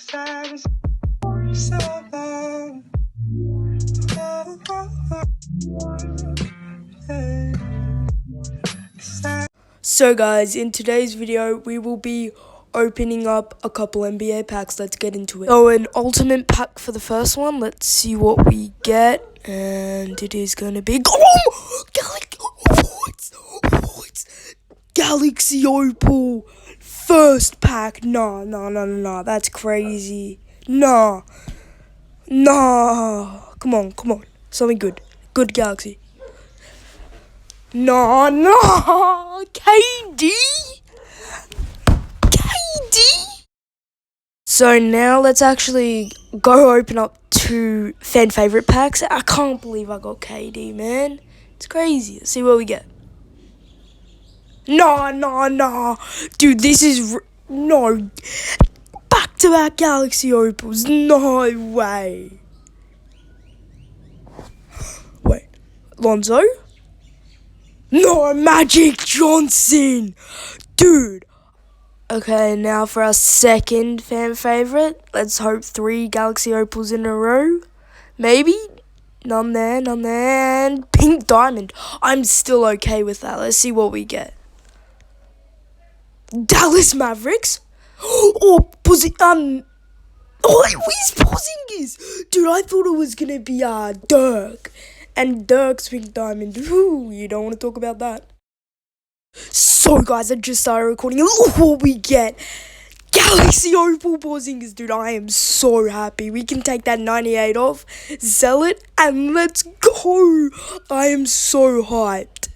So guys, in today's video, we will be opening up a couple NBA packs. Let's get into it. So an ultimate pack for the first one. Let's see what we get. And it is going to be... Oh! Galaxy Opal! First pack. Nah. That's crazy. Nah. Come on. Something good. Good Galaxy. No. KD. So now let's actually go open up two fan favorite packs. I can't believe I got KD, man. It's crazy. Let's see what we get. No. Dude, this is... No. Back-to-back Galaxy Opals. No way. Wait. Lonzo? No, Magic Johnson. Dude. Okay, now for our second fan favorite. Let's hope 3 Galaxy Opals in a row. Maybe? None there. And Pink Diamond. I'm still okay with that. Let's see what we get. Dallas Mavericks? Oh, where's Porzingis? Dude, I thought it was going to be Dirk. And Dirk's Pink Diamond. Ooh, you don't want to talk about that. So guys, I just started recording. Look what we get. Galaxy Opal Porzingis. Dude, I am so happy. We can take that 98 off, sell it, and let's go. I am so hyped.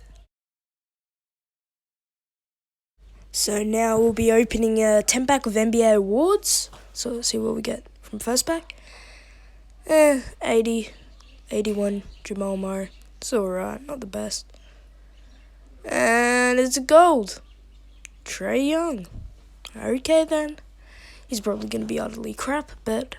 So now we'll be opening a 10-pack of NBA awards. So let's see what we get from first pack. 80, 81, Jamal Murray. It's alright, not the best. And it's a gold. Trae Young. Okay then. He's probably going to be utterly crap, but...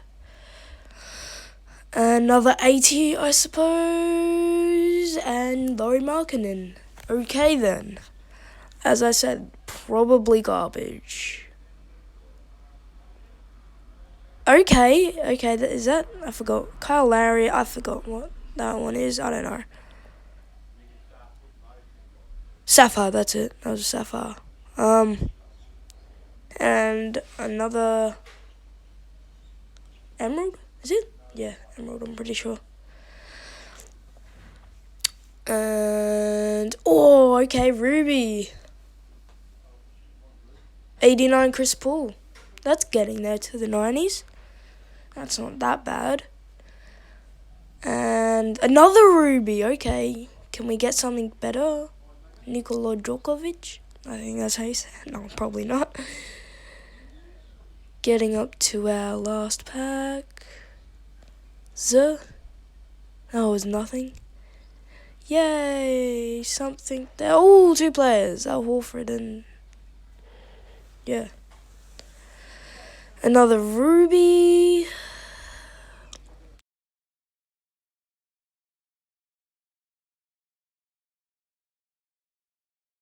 Another 80, I suppose. And Lauri Markkanen. Okay then. As I said, probably garbage. Okay, is that... I forgot. Kyle Lowry, I forgot what that one is. I don't know. Sapphire, that's it. That was a Sapphire. And another Emerald, is it? Yeah, Emerald, I'm pretty sure. And, okay, Ruby. 89 Chris Paul. That's getting there to the 90s. That's not that bad. And another Ruby, okay. Can we get something better? Nikola Djokovic? I think that's how you say it. No, probably not. Getting up to our last pack. That was nothing. Yay, something. They're all 2 players. Al Horford and... Yeah. Another Ruby.